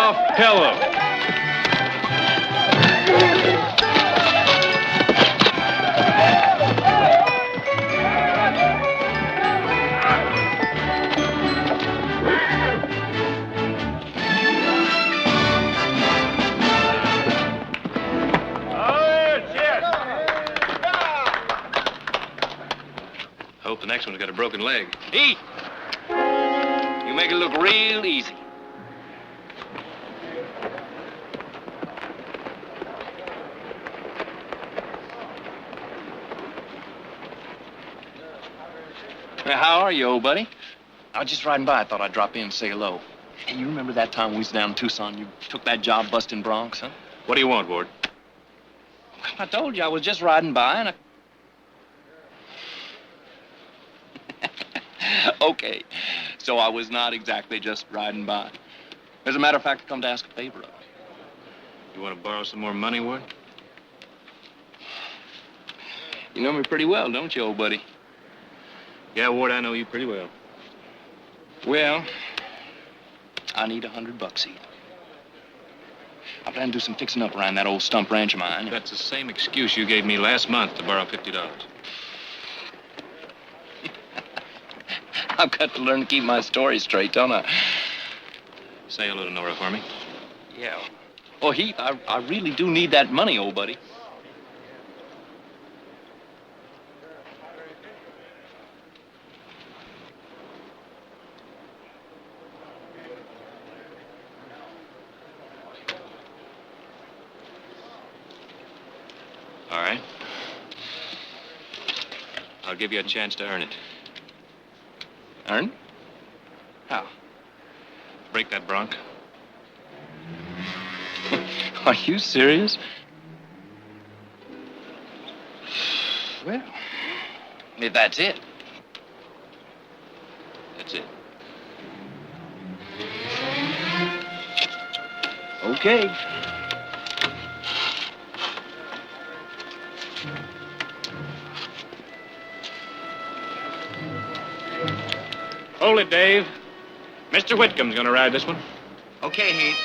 soft pillow. Hope the next one's got a broken leg. Heath! You make it look real easy. Hey, how are you, old buddy? I was just riding by. I thought I'd drop in and say hello. Hey, you remember that time we was down in Tucson? You took that job busting Bronx, huh? What do you want, Ward? I told you I was just riding by and I... Okay, so I was not exactly just riding by. As a matter of fact, I come to ask a favor of you. You want to borrow some more money, Ward? You know me pretty well, don't you, old buddy? Yeah, Ward, I know you pretty well. Well, I need $100, Heath. I plan to do some fixing up around that old stump ranch of mine. That's the same excuse you gave me last month to borrow $50. I've got to learn to keep my story straight, don't I? Say hello to Nora for me. Yeah. Oh, Heath, I really do need that money, old buddy. All right. I'll give you a chance to earn it. Earn? How? Break that bronc. Are you serious? Well, if that's it. That's it. Okay. Hold it, Dave. Mr. Whitcomb's gonna ride this one. Okay, Heath.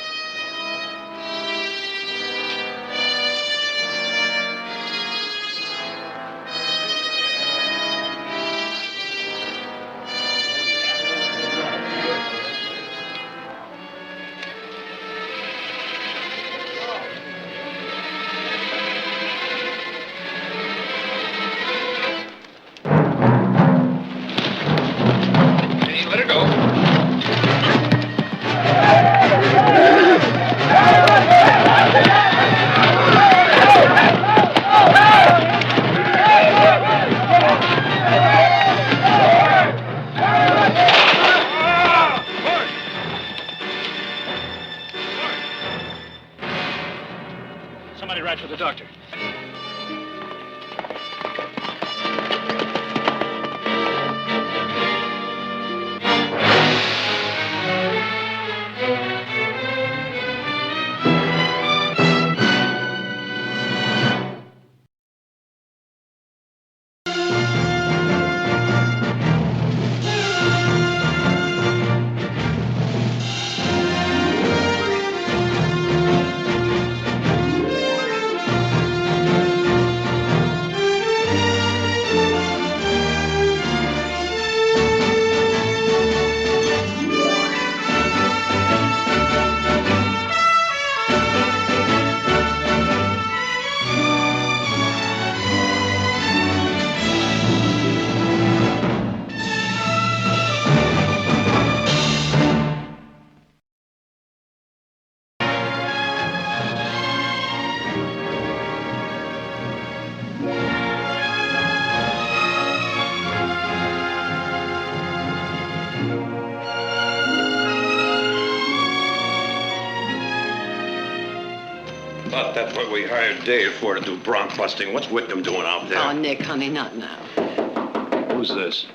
Let her go. Somebody ride for the doctor. Thought that's what we hired Dave for, to do bronc busting. What's Whitcomb doing out there? Oh, Nick, honey, not now. Who's this?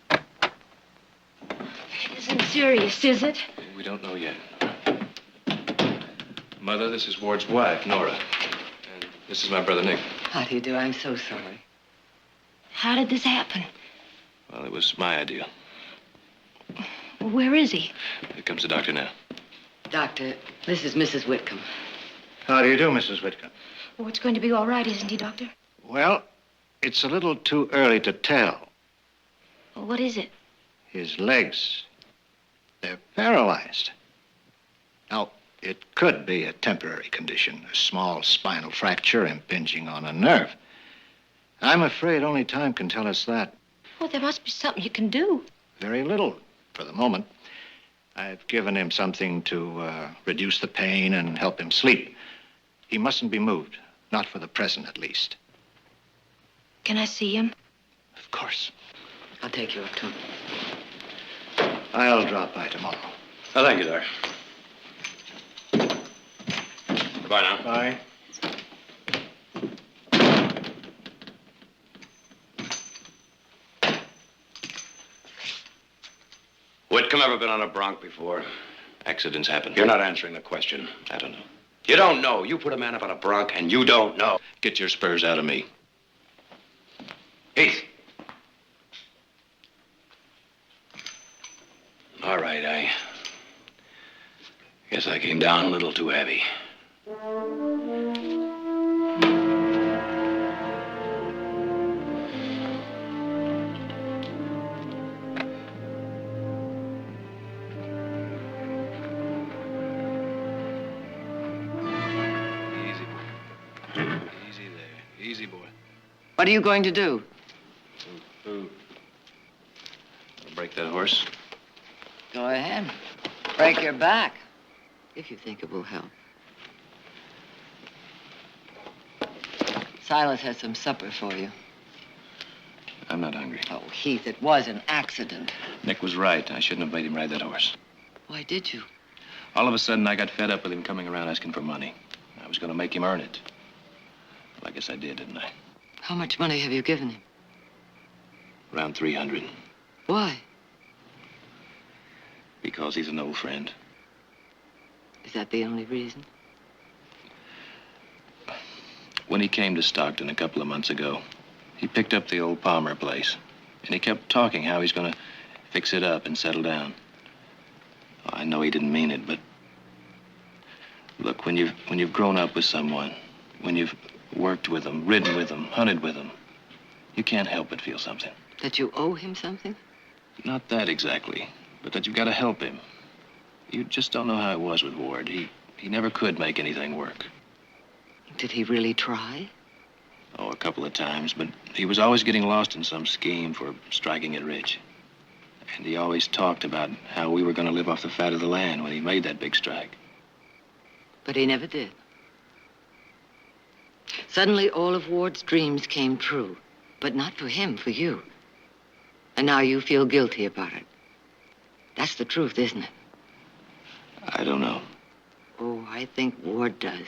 It isn't serious, is it? We don't know yet. Mother, this is Ward's wife, Nora. And this is my brother, Nick. How do you do? I'm so sorry. How did this happen? Well, it was my idea. Oh, Where is he? Here comes the doctor now. Doctor, this is Mrs. Whitcomb. How do you do, Mrs. Whitcomb? Oh, it's going to be all right, isn't he, Doctor? Well, it's a little too early to tell. Well, what is it? His legs, they're paralyzed. Now, it could be a temporary condition, a small spinal fracture impinging on a nerve. I'm afraid only time can tell us that. Oh, there must be something you can do. Very little for the moment. I've given him something to reduce the pain and help him sleep. He mustn't be moved, not for the present at least. Can I see him? Of course. I'll take you up to him. I'll drop by tomorrow. Oh, thank you, Doc. Goodbye now. Bye. Whitcomb ever been on a bronc before? Accidents happen. You're not answering the question. I don't know. You don't know. You put a man up on a bronc and you don't know. Get your spurs out of me. Heath. All right, I guess I came down a little too heavy. Easy, boy. What are you going to do? Break that horse. Go ahead. Break your back, if you think it will help. Silas has some supper for you. I'm not hungry. Oh, Heath, it was an accident. Nick was right. I shouldn't have made him ride that horse. Why did you? All of a sudden, I got fed up with him coming around asking for money. I was going to make him earn it. Well, I guess I did, didn't I? How much money have you given him? Around 300. Why? Because he's an old friend. Is that the only reason? When he came to Stockton a couple of months ago, he picked up the old Palmer place. And he kept talking how he's going to fix it up and settle down. I know he didn't mean it, but look, when you've grown up with someone, when you've worked with them, ridden with them, hunted with them, you can't help but feel something. That you owe him something? Not that exactly, but that you've got to help him. You just don't know how it was with Ward. He never could make anything work. Did he really try? Oh, a couple of times, but he was always getting lost in some scheme for striking it rich. And he always talked about how we were going to live off the fat of the land when he made that big strike. But he never did. Suddenly, all of Ward's dreams came true. But not for him, for you. And now you feel guilty about it. That's the truth, isn't it? I don't know. Oh, I think Ward does.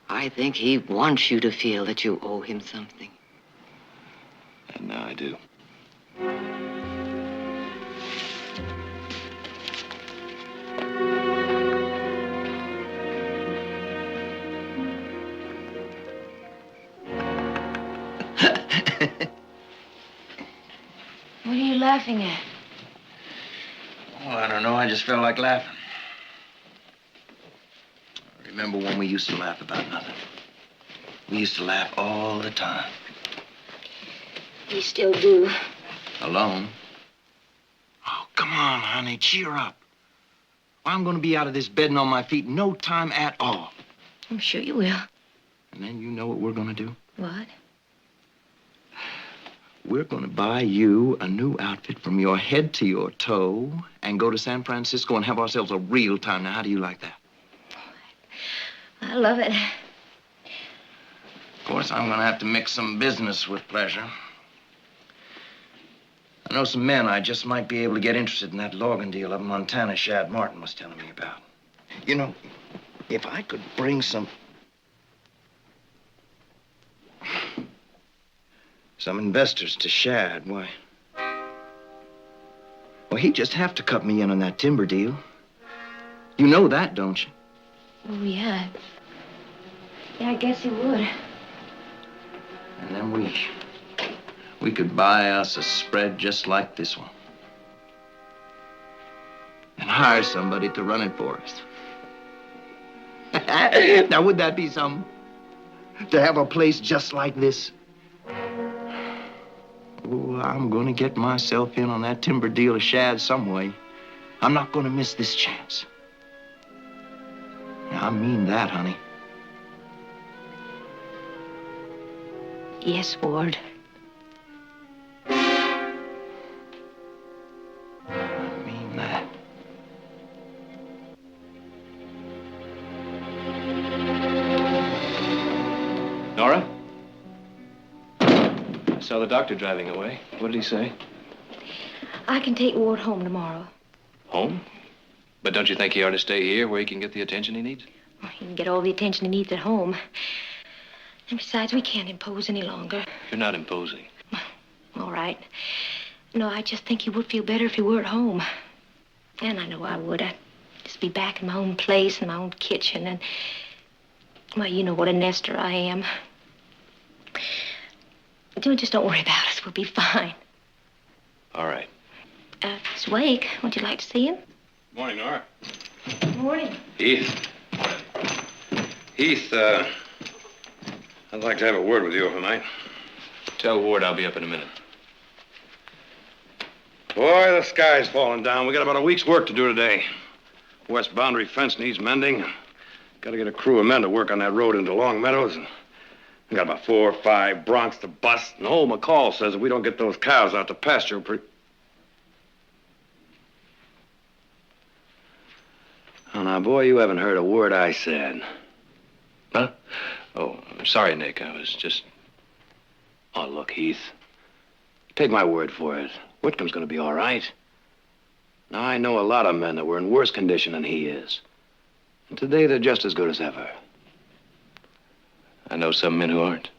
I think he wants you to feel that you owe him something. And now I do. What are you laughing at? Oh, I don't know. I just felt like laughing. I remember when we used to laugh about nothing. We used to laugh all the time. You still do. Alone. Oh, come on, honey. Cheer up. I'm going to be out of this bed and on my feet in no time at all. I'm sure you will. And then you know what we're going to do? What? We're going to buy you a new outfit from your head to your toe and go to San Francisco and have ourselves a real time. Now, how do you like that? I love it. Of course, I'm going to have to mix some business with pleasure. I know some men I just might be able to get interested in that logging deal up in Montana Shad Martin was telling me about. You know, if I could bring some investors to Shad, why, well, he'd just have to cut me in on that timber deal. You know that, don't you? Oh, yeah. Yeah, I guess he would. And then we could buy us a spread just like this one. hire somebody to run it for us. Now, would that be something? To have a place just like this? Oh, I'm gonna get myself in on that timber deal of Shad some way. I'm not gonna miss this chance. I mean that, honey. Yes, Ward. I mean that. Nora? I saw the doctor driving away. What did he say? I can take Ward home tomorrow. Home? But don't you think he ought to stay here where he can get the attention he needs? Well, he can get all the attention he needs at home. And besides, we can't impose any longer. You're not imposing. All right. No, I just think he would feel better if he were at home. And I know I would. I'd just be back in my own place, in my own kitchen, and... Well, you know what a nester I am. Just don't worry about us. We'll be fine. All right. Miss Wake, would you like to see him? Morning, Nora. Good morning. Heath. Heath, I'd like to have a word with you overnight. Tell Ward I'll be up in a minute. Boy, the sky's falling down. We got about a week's work to do today. West boundary fence needs mending. Got to get a crew of men to work on that road into Long Meadows. And we got about 4 or 5 broncs to bust. And old McCall says if we don't get those cows out to pasture Oh, now, boy, you haven't heard a word I said. Huh? Oh, I'm sorry, Nick. I was just... Oh, look, Heath. Take my word for it. Whitcomb's gonna be all right. Now, I know a lot of men that were in worse condition than he is. And today, they're just as good as ever. I know some men who aren't.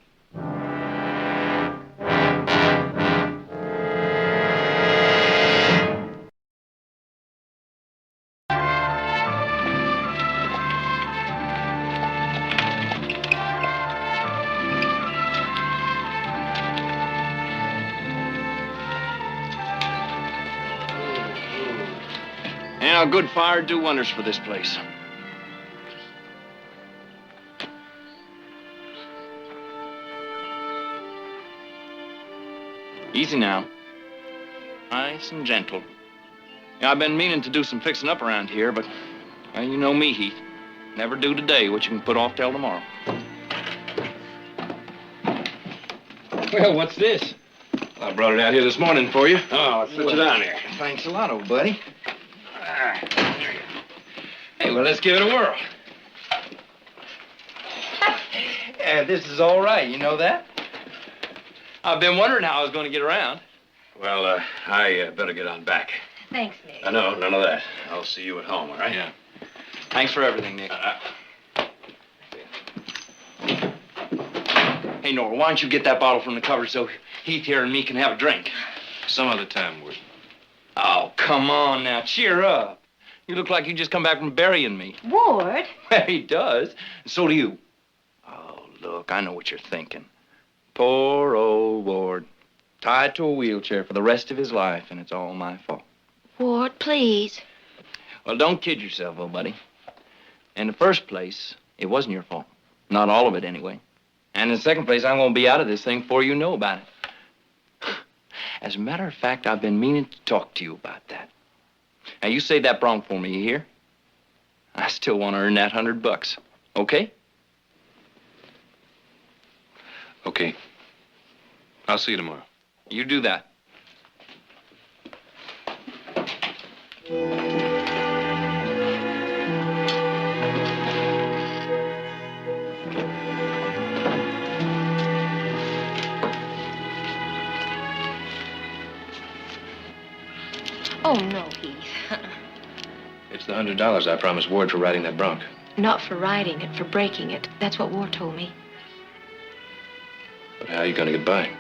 Yeah, a good fire do wonders for this place. Easy now. Nice and gentle. Yeah, I've been meaning to do some fixing up around here, but well, you know me, Heath. Never do today what you can put off till tomorrow. Well, what's this? I brought it out here this morning for you. Oh, let's sit you down here. Thanks a lot, old buddy. Hey, well, let's give it a whirl. Yeah, this is all right, you know that? I've been wondering how I was going to get around. Well, I better get on back. Thanks, Nick. No, none of that. I'll see you at home, all right? Yeah. Thanks for everything, Nick. Hey, Nora, why don't you get that bottle from the cupboard so Heath here and me can have a drink? Some other time, Ward. Oh, come on now, cheer up. You look like you just come back from burying me. Ward? Well, he does. So do you. Oh, look, I know what you're thinking. Poor old Ward. Tied to a wheelchair for the rest of his life, and it's all my fault. Ward, please. Well, don't kid yourself, old buddy. In the first place, it wasn't your fault. Not all of it, anyway. And in the second place, I'm going to be out of this thing before you know about it. As a matter of fact, I've been meaning to talk to you about that. Now, you say that bronc for me, you hear? I still want to earn that $100, okay? Okay. I'll see you tomorrow. You do that. Oh, no, Heath. It's the $100 I promised Ward for riding that bronc. Not for riding it, for breaking it. That's what Ward told me. But how are you going to get by?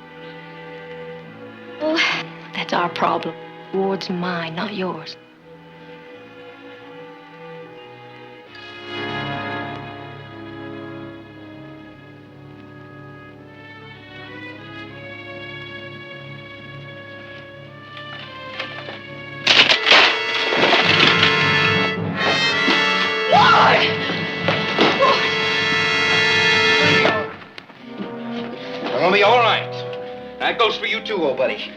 Oh, that's our problem. Ward's mine, not yours. That goes for you too, old buddy.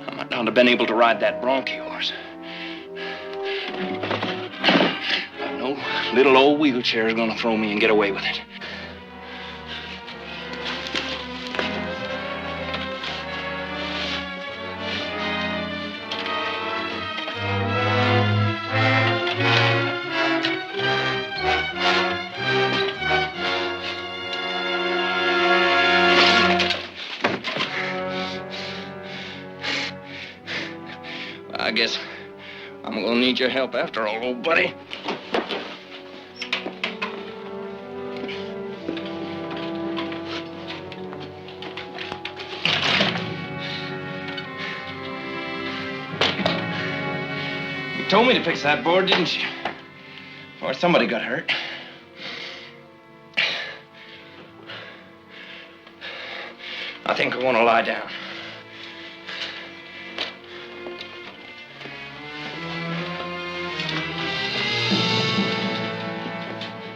I might not have been able to ride that bronc of yours. But no little old wheelchair is gonna throw me and get away with it. I guess I'm gonna need your help after all, old buddy. You told me to fix that board, didn't you? Or somebody got hurt. I think I want to lie down.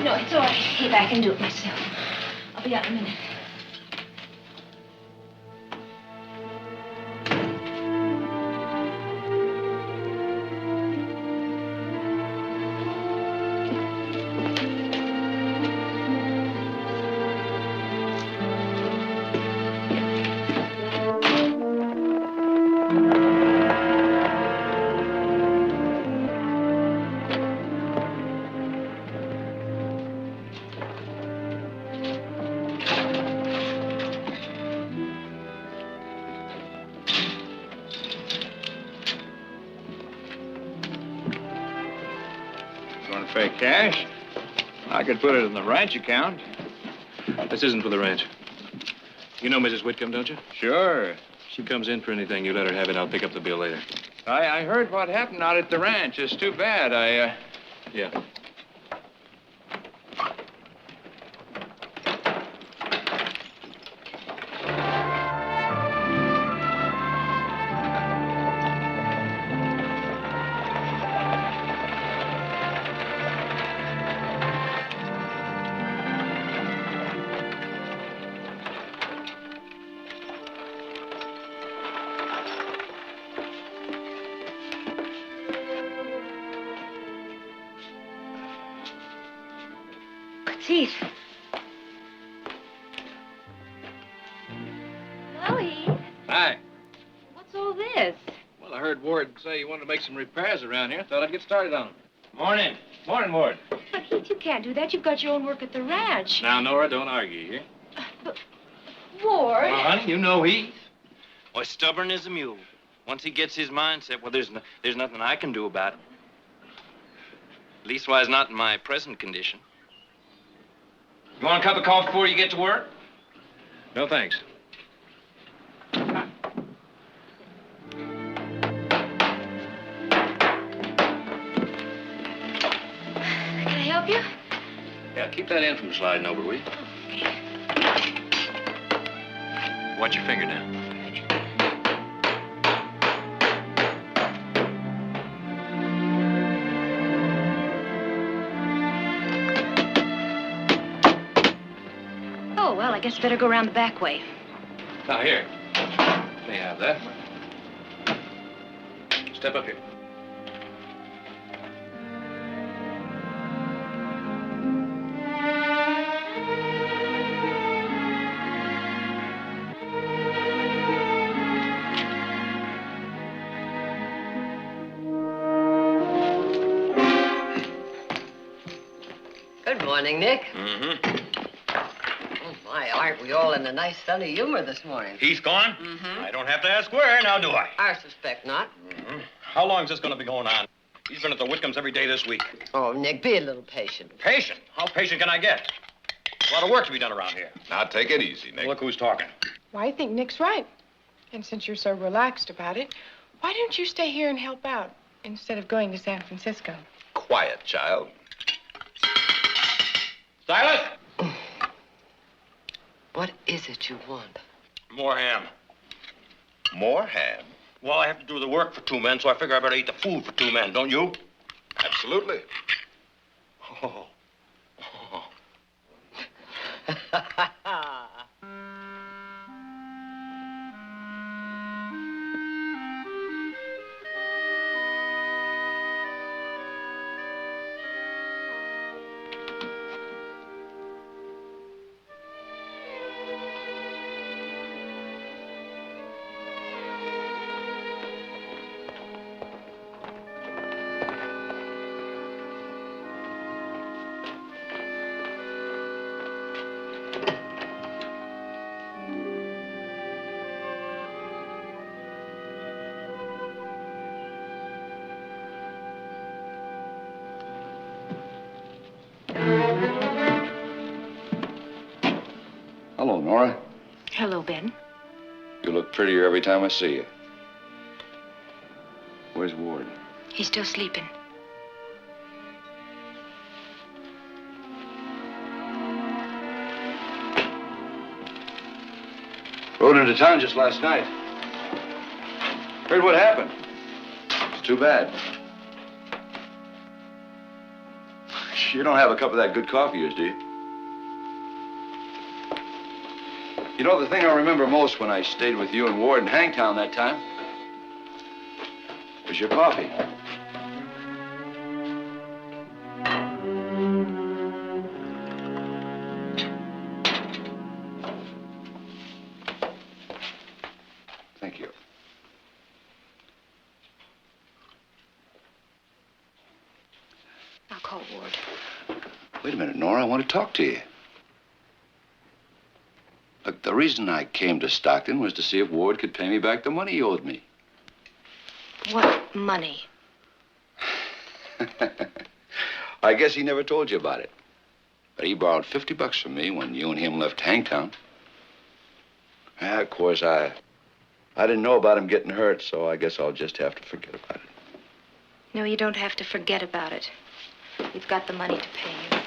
No, it's all right, Heath. I can do it myself. I'll be out in a minute. Fake cash? I could put it in the ranch account. This isn't for the ranch. You know Mrs. Whitcomb, don't you? Sure. She comes in for anything. You let her have it. I'll pick up the bill later. I heard what happened out at the ranch. It's too bad. Yeah. Heath. Hello, Heath. Hi. What's all this? Well, I heard Ward say you wanted to make some repairs around here. Thought I'd get started on them. Morning. Morning, Ward. But, Heath, you can't do that. You've got your own work at the ranch. Now, Nora, don't argue here. But, Ward. Well, honey, you know Heath. Well, stubborn as a mule. Once he gets his mind set, well, there's nothing I can do about it. Leastwise, not in my present condition. You want a cup of coffee before you get to work? No, thanks. Can I help you? Yeah, keep that in from sliding over, will you? Watch your finger now. Oh, well, I guess I better go around the back way. Now, here. May have that. Step up here. Good morning, Nick. Mm-hmm. Oh, my, aren't we all in a nice sunny humor this morning? Heath gone? Mm-hmm. I don't have to ask where, now do I? I suspect not. Mm-hmm. How long is this going to be going on? He's been at the Whitcombs every day this week. Oh, Nick, be a little patient. Patient? How patient can I get? A lot of work to be done around here. Now, take it easy, Nick. Look who's talking. Well, I think Nick's right. And since you're so relaxed about it, why don't you stay here and help out instead of going to San Francisco? Quiet, child. Silas! What is it you want? More ham. More ham? Well, I have to do the work for two men, so I figure I better eat the food for two men, don't you? Absolutely. Oh. Hello, Ben. You look prettier every time I see you. Where's Ward? He's still sleeping. Rode into town just last night. Heard what happened. It's too bad. You don't have a cup of that good coffee, yours, do you? You know, the thing I remember most when I stayed with you and Ward in Hangtown that time was your coffee. Thank you. I'll call Ward. Wait a minute, Nora. I want to talk to you. Look, the reason I came to Stockton was to see if Ward could pay me back the money he owed me. What money? I guess he never told you about it. But he borrowed $50 from me when you and him left Hangtown. Yeah, of course, I didn't know about him getting hurt, so I guess I'll just have to forget about it. No, you don't have to forget about it. We've got the money to pay you.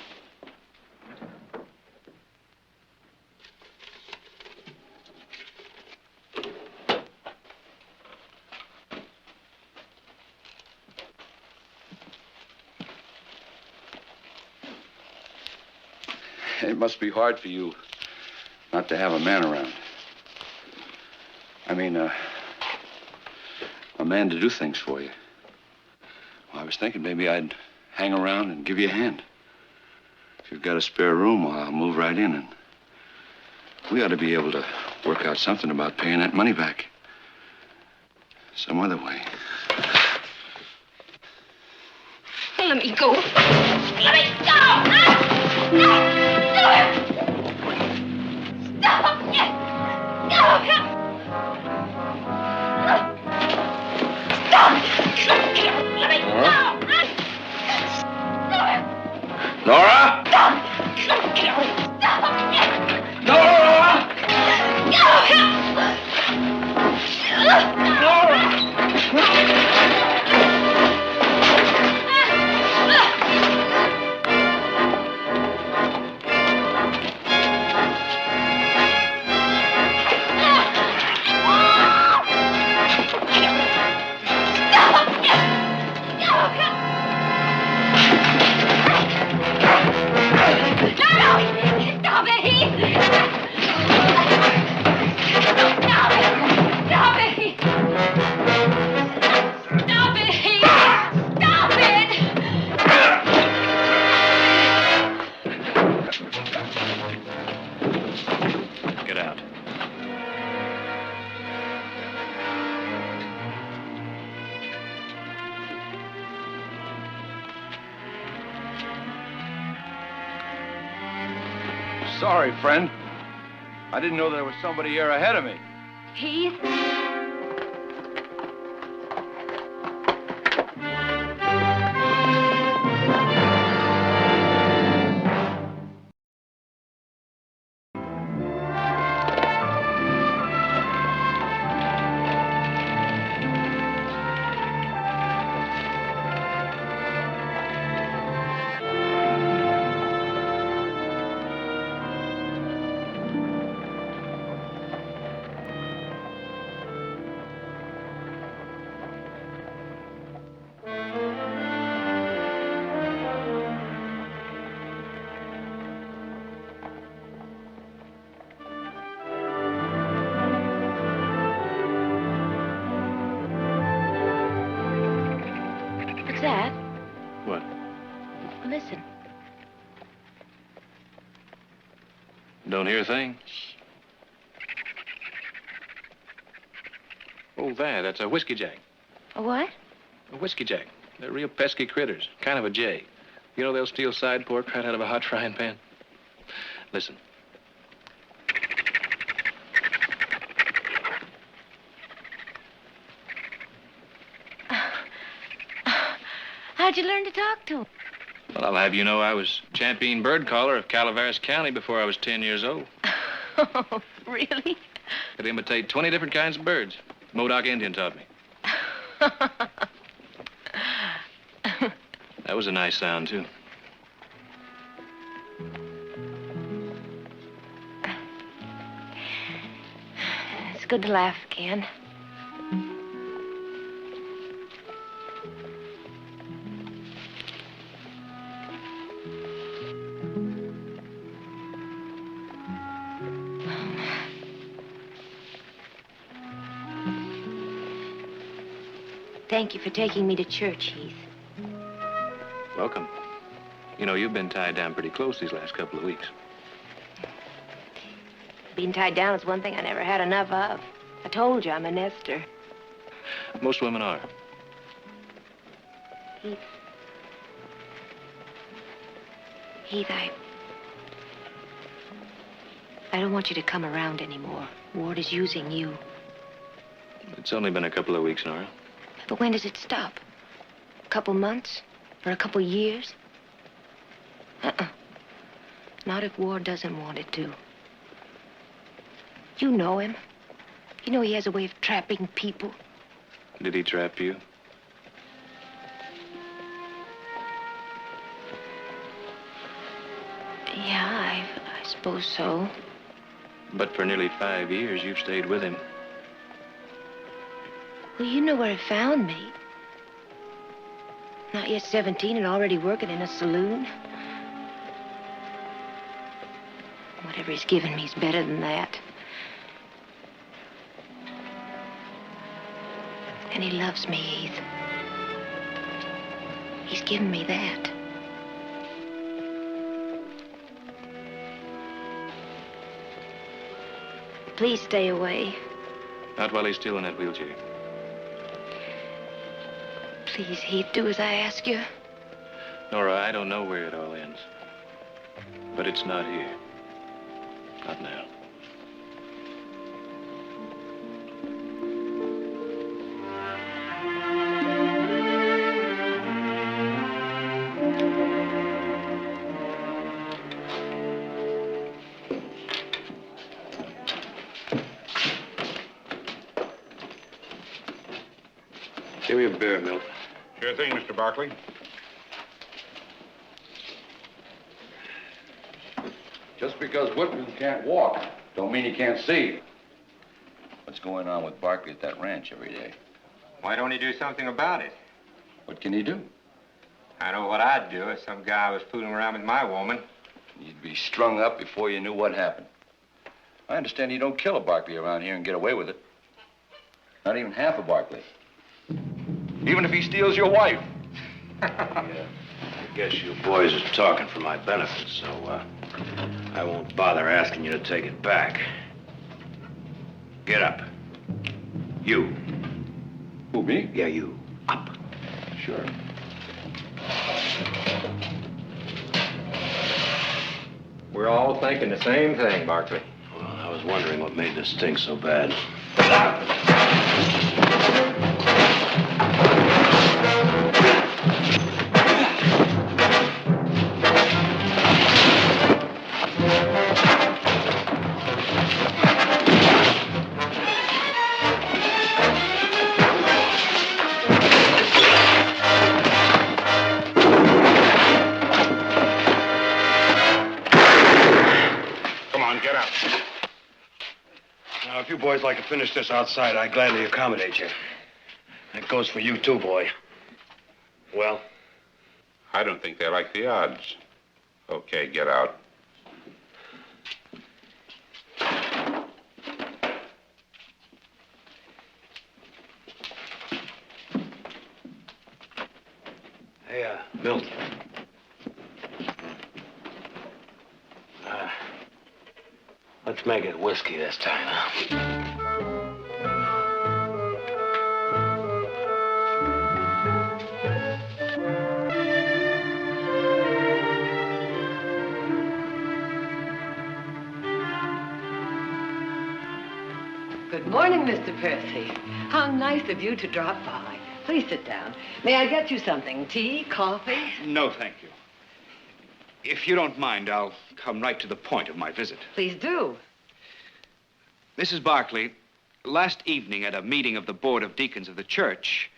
It must be hard for you not to have a man around. I mean, a man to do things for you. Well, I was thinking maybe I'd hang around and give you a hand. If you've got a spare room, well, I'll move right in, and we ought to be able to work out something about paying that money back. Some other way. Let me go. Let me go! Ah! No! Stop it! Stop! Stop! Let me go! Nora? Stop it, Heath! Stop it! Stop it, Heath! Stop it, Heath! Stop it! Get out. Sorry, friend. I didn't know there was somebody here ahead of me. Heath? What's that? What? Listen. Don't hear a thing? Oh, that's a whiskey jack. A what? A whiskey jack. They're real pesky critters. Kind of a jay. You know they'll steal side pork right out of a hot frying pan? Listen. How'd you learn to talk to him? Well, I'll have you know I was champion bird caller of Calaveras County before I was 10 years old. Oh, really? Could imitate 20 different kinds of birds. Modoc Indian taught me. That was a nice sound, too. It's good to laugh again. Thank you for taking me to church, Heath. Welcome. You know, you've been tied down pretty close these last couple of weeks. Being tied down is one thing I never had enough of. I told you I'm a nester. Most women are. Heath. Heath, I don't want you to come around anymore. Ward is using you. It's only been a couple of weeks, Nora. But when does it stop? A couple months? Or a couple years? Not if Ward doesn't want it to. You know him. You know he has a way of trapping people. Did he trap you? Yeah, I suppose so. But for nearly 5 years, you've stayed with him. Well, you know where he found me. Not yet 17 and already working in a saloon. Whatever he's given me is better than that. And he loves me, Heath. He's given me that. Please stay away. Not while he's still in that wheelchair. Please, Heath, do as I ask you. Nora, I don't know where it all ends. But it's not here. Not now. Give me a beer, Milt. Sure thing, Mr. Barkley. Just because Whitman can't walk, don't mean he can't see. What's going on with Barkley at that ranch every day? Why don't he do something about it? What can he do? I know what I'd do if some guy was fooling around with my woman. You'd be strung up before you knew what happened. I understand you don't kill a Barkley around here and get away with it. Not even half a Barkley. Even if he steals your wife. I guess you boys are talking for my benefit, so I won't bother asking you to take it back. Get up. You. Who, me? Yeah, you. Up. Sure. We're all thinking the same thing, Barkley. Well, I was wondering what made this stink so bad. Now, if you boys like to finish this outside, I'd gladly accommodate you. That goes for you, too, boy. Well? I don't think they like the odds. Okay, get out. Hey, Milt. Let's make it whiskey this time, huh? Good morning, Mr. Percy. How nice of you to drop by. Please sit down. May I get you something? Tea, coffee? No, thank you. If you don't mind, I'll come right to the point of my visit. Please do. Mrs. Barkley, last evening at a meeting of the Board of Deacons of the church,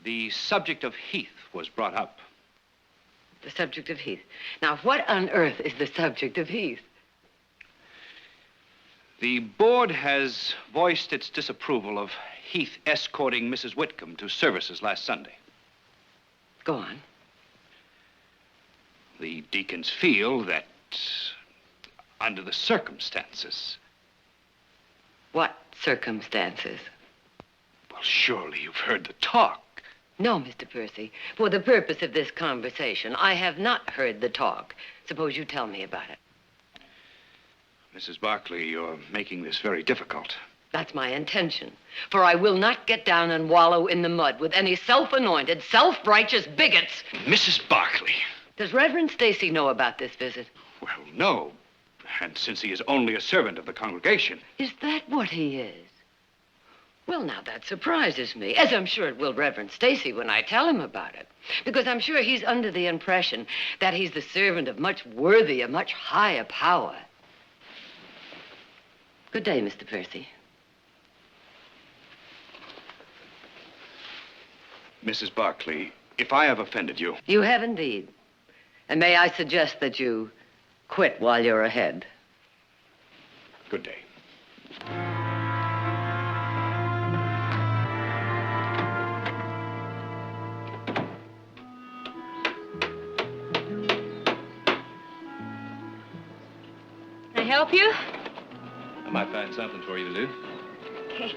the subject of Heath was brought up. The subject of Heath. Now, what on earth is the subject of Heath? The board has voiced its disapproval of Heath escorting Mrs. Whitcomb to services last Sunday. Go on. The deacons feel that, under the circumstances... What circumstances? Well, surely you've heard the talk. No, Mr. Percy. For the purpose of this conversation, I have not heard the talk. Suppose you tell me about it. Mrs. Barkley, you're making this very difficult. That's my intention. For I will not get down and wallow in the mud with any self-anointed, self-righteous bigots. Mrs. Barkley. Does Reverend Stacy know about this visit? Well, no. And since he is only a servant of the congregation... Is that what he is? Well, now, that surprises me, as I'm sure it will Reverend Stacy when I tell him about it. Because I'm sure he's under the impression that he's the servant of much worthier, much higher power. Good day, Mr. Percy. Mrs. Barkley, if I have offended you... You have indeed. And may I suggest that you quit while you're ahead. Good day. Can I help you? I might find something for you to do. Okay.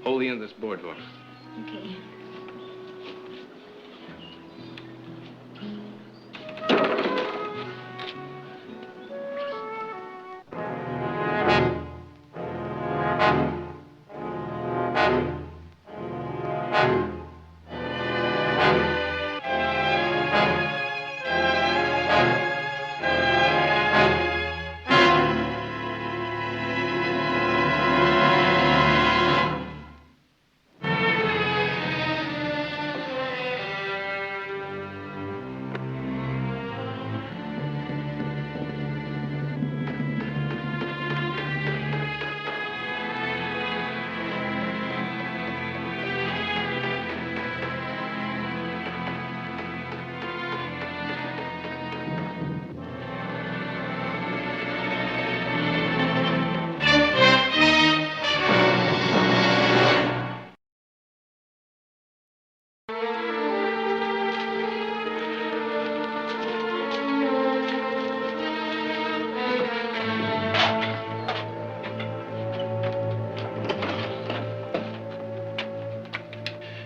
Hold the end of this board for me. Okay.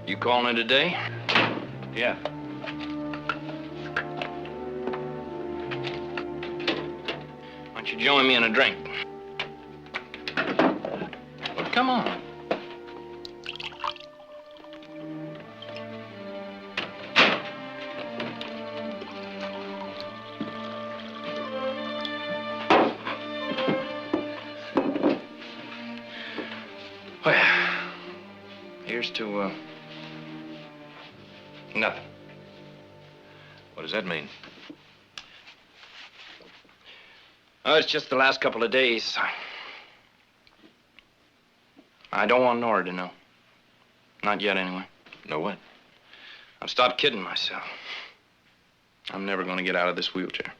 You calling in today? Yeah. Why don't you join me in a drink? Well, come on. Well, here's to, nothing. What does that mean? Oh, it's just the last couple of days. I don't want Nora to know. Not yet, anyway. Know what? I've stopped kidding myself. I'm never going to get out of this wheelchair.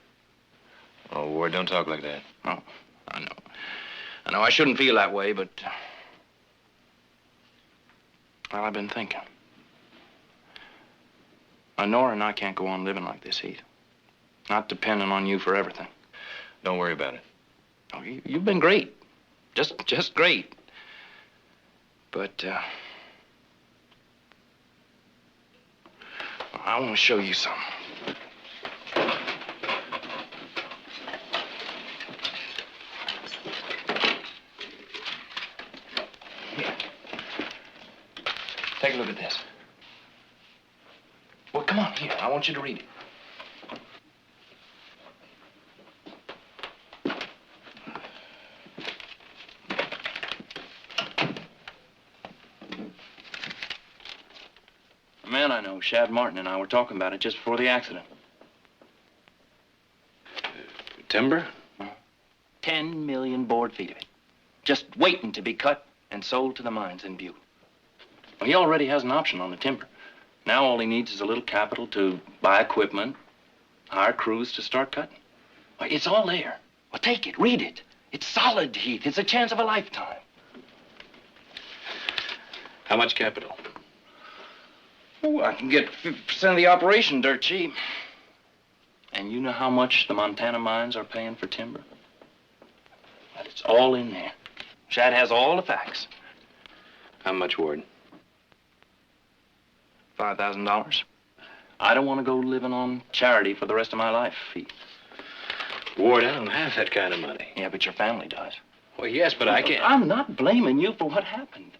Oh, Ward, don't talk like that. Oh, I know. I know I shouldn't feel that way, but... well, I've been thinking. Nora and I can't go on living like this, Heath. Not depending on you for everything. Don't worry about it. Oh, you've been great. Just great. But, I want to show you something. Here. Take a look at this. Well, come on, here. I want you to read it. A man I know, Shad Martin, and I were talking about it just before the accident. Timber? 10 million board feet of it. Just waiting to be cut and sold to the mines in Butte. Well, he already has an option on the timber. Now all he needs is a little capital to buy equipment, hire crews to start cutting. Well, it's all there. Well, take it, read it. It's solid, Heath. It's a chance of a lifetime. How much capital? Oh, I can get 50% of the operation dirt cheap. And you know how much the Montana mines are paying for timber? Well, it's all in there. Shad has all the facts. How much, Ward? $5,000. I don't want to go living on charity for the rest of my life, Heath. Ward, I don't have that kind of money. Yeah, but your family does. Well, yes, but I can't. I'm not blaming you for what happened.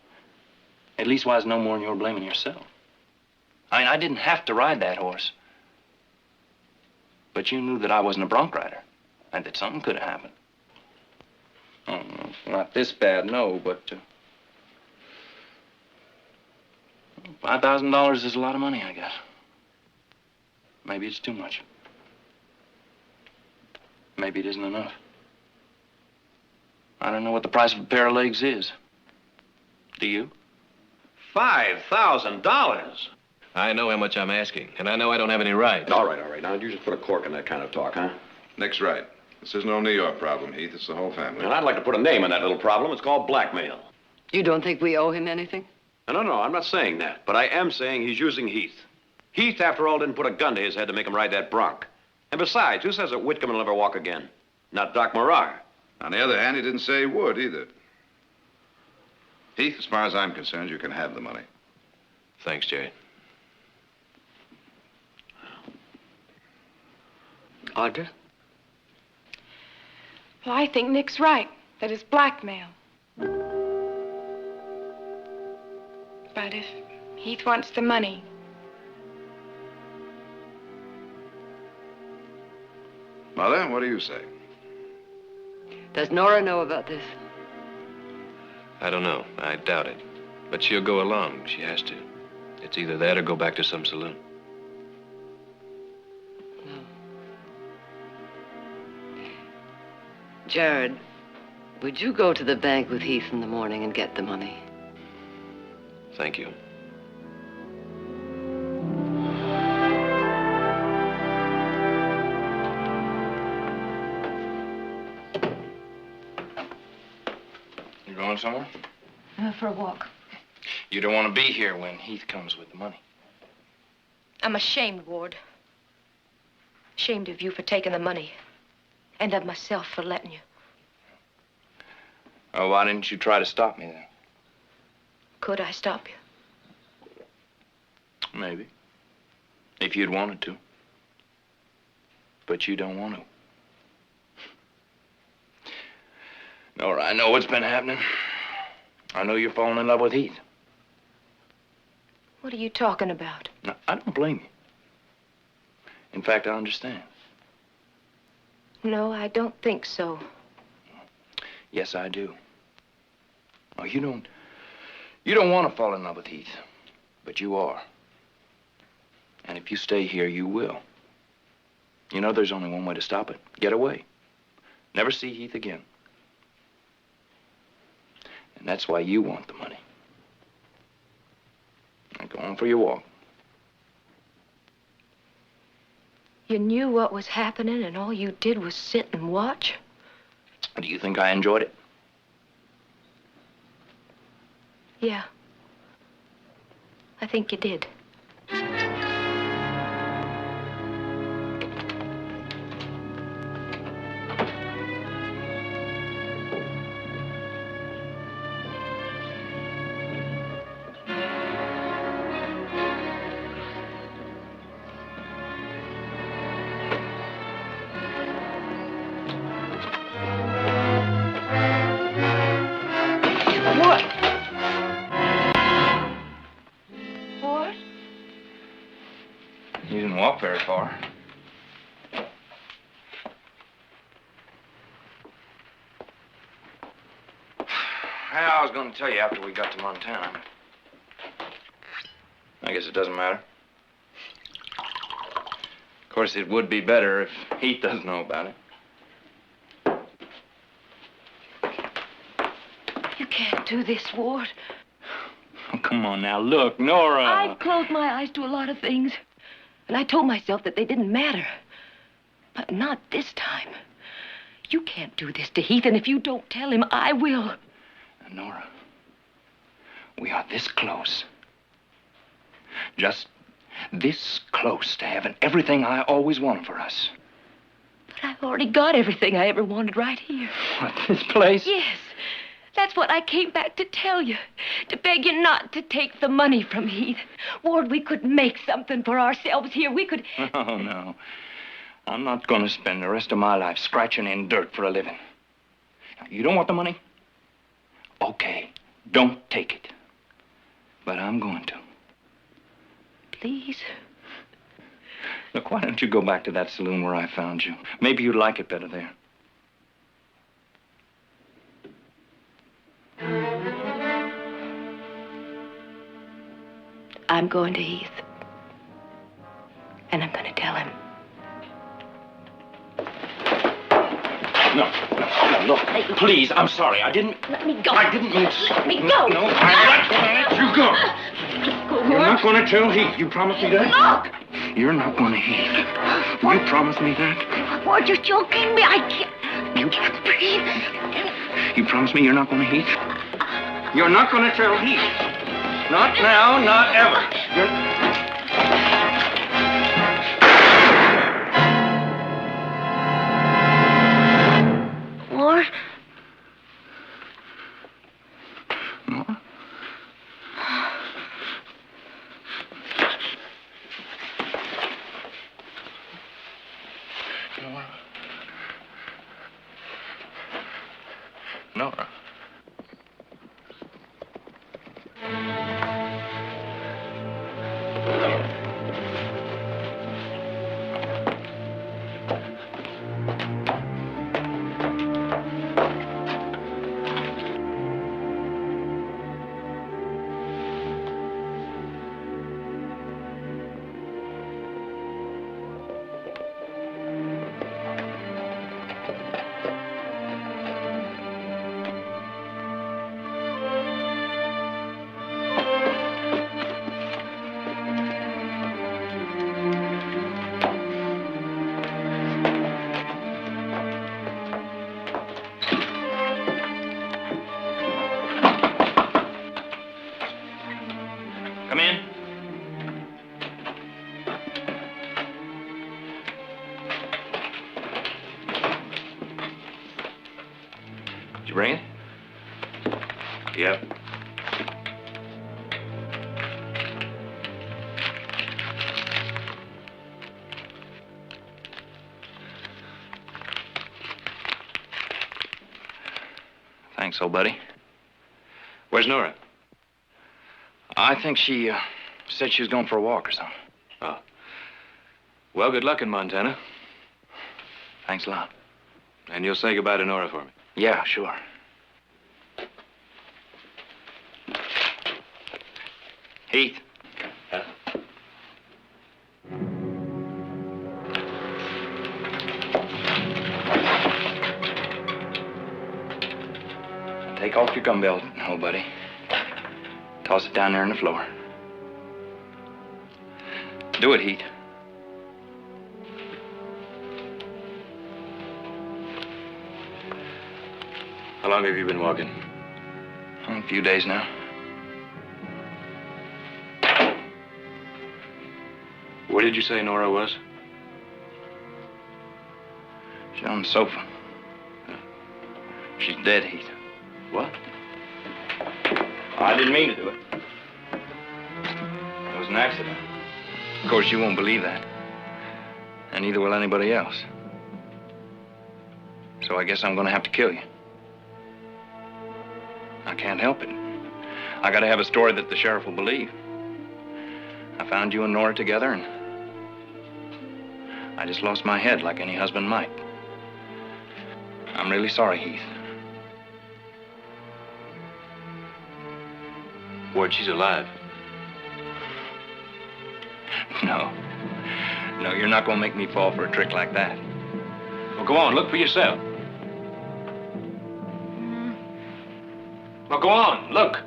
At least wise no more than you're blaming yourself. I mean, I didn't have to ride that horse. But you knew that I wasn't a bronc rider and that something could have happened. Oh, no, not this bad, no, but $5,000 is a lot of money, I guess. Maybe it's too much. Maybe it isn't enough. I don't know what the price of a pair of legs is. Do you? $5,000? I know how much I'm asking, and I know I don't have any right. All right. Now, you just put a cork in that kind of talk, huh? Nick's right. This is no New York problem, Heath. It's the whole family. And I'd like to put a name on that little problem. It's called blackmail. You don't think we owe him anything? No, I'm not saying that. But I am saying he's using Heath. Heath, after all, didn't put a gun to his head to make him ride that bronc. And besides, who says that Whitcomb will never walk again? Not Doc Morar. On the other hand, he didn't say he would either. Heath, as far as I'm concerned, you can have the money. Thanks, Jerry. Audra? Well, I think Nick's right. That it's blackmail. But if Heath wants the money, Mother, what do you say? Does Nora know about this? I don't know. I doubt it. But she'll go along. She has to. It's either that or go back to some saloon. No. Jarrod, would you go to the bank with Heath in the morning and get the money? Thank you. You going somewhere? For a walk. You don't want to be here when Heath comes with the money. I'm ashamed, Ward. Ashamed of you for taking the money. And of myself for letting you. Oh, why didn't you try to stop me then? Could I stop you? Maybe. If you'd wanted to. But you don't want to. Nora, I know what's been happening. I know you're falling in love with Heath. What are you talking about? No, I don't blame you. In fact, I understand. No, I don't think so. Yes, I do. Oh, you don't want to fall in love with Heath, but you are. And if you stay here, you will. You know there's only one way to stop it. Get away. Never see Heath again. And that's why you want the money. Now go on for your walk. You knew what was happening and all you did was sit and watch? Do you think I enjoyed it? Yeah. I think you did. You didn't walk very far. I was going to tell you after we got to Montana. I guess it doesn't matter. Of course, it would be better if Heath doesn't know about it. can't do this, Ward. Oh, come on now. Look, Nora. I've closed my eyes to a lot of things. And I told myself that they didn't matter. But not this time. You can't do this to Heath, and if you don't tell him, I will. Nora, we are this close. Just this close to having everything I always wanted for us. But I've already got everything I ever wanted right here. What, this place? Yes. That's what I came back to tell you. To beg you not to take the money from Heath. Ward, we could make something for ourselves here. We could... Oh, no. I'm not going to spend the rest of my life scratching in dirt for a living. Now, you don't want the money? Okay, don't take it. But I'm going to. Please? Look, why don't you go back to that saloon where I found you? Maybe you'd like it better there. I'm going to Heath. And I'm going to tell him. No, look, please, I'm sorry. I didn't... Let me go. I didn't mean... Let me go. No, I'm not going to let you go. You're not going to tell Heath. You promised me that? Look! You're not going to Heath. You promised me that? Ward, you're joking me. I can't... You can't breathe. You promised me you're not going to Heath? You're not going to tell Heath. Not now, not ever. Ward? Nora? Nora. Come in. Did you bring it? Yep. Thanks, old buddy. Where's Nora? I think she said she was going for a walk or something. Oh. Well, good luck in Montana. Thanks a lot. And you'll say goodbye to Nora for me. Yeah, sure. Heath. Huh? Take off your gun belt, old buddy. Toss it down there on the floor. Do it, Heath. How long have you been walking? A few days now. Where did you say Nora was? She's on the sofa. She's dead, Heath. What? I didn't mean to do it. It was an accident. Of course, you won't believe that. And neither will anybody else. So I guess I'm going to have to kill you. I can't help it. I got to have a story that the sheriff will believe. I found you and Nora together, and I just lost my head like any husband might. I'm really sorry, Heath. Ward, she's alive. No. No, you're not going to make me fall for a trick like that. Well, go on, look for yourself. Well, go on, look.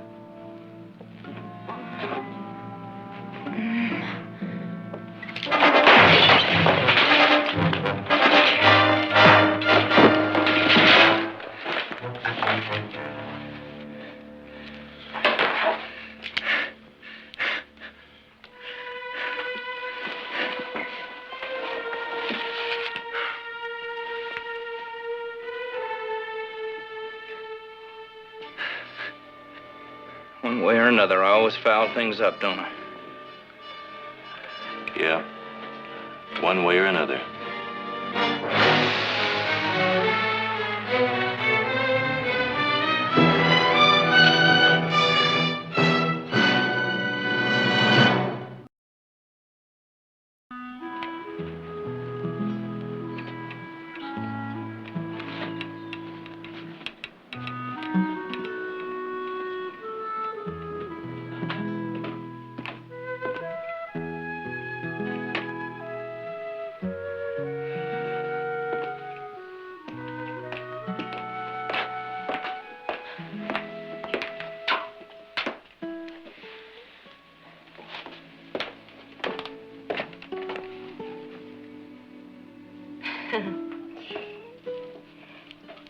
One way or another, I always foul things up, don't I? Yeah. One way or another.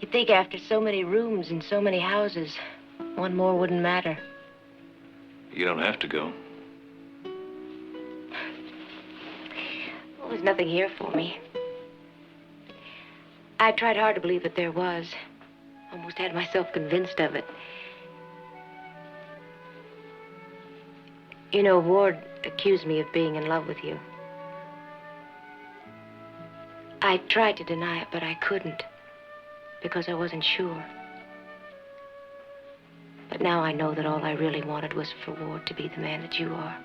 You'd think after so many rooms and so many houses, one more wouldn't matter. You don't have to go. Well, there's nothing here for me. I tried hard to believe that there was. Almost had myself convinced of it. You know, Ward accused me of being in love with you. I tried to deny it, but I couldn't. Because I wasn't sure. But now I know that all I really wanted was for Ward to be the man that you are.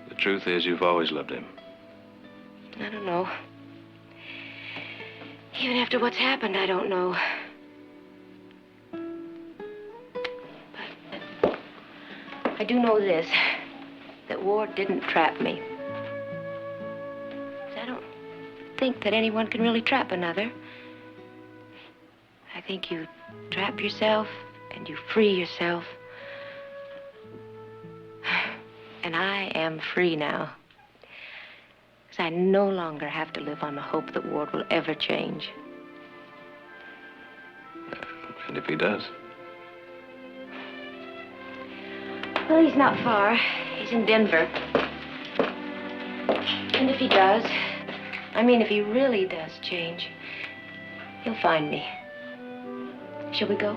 The truth is, you've always loved him. I don't know. Even after what's happened, I don't know. But I do know this, that Ward didn't trap me. I don't think that anyone can really trap another. I think you trap yourself and you free yourself. And I am free now. Because I no longer have to live on the hope that Ward will ever change. And if he does? Well, he's not far. He's in Denver. And if he does, if he really does change, he'll find me. Shall we go?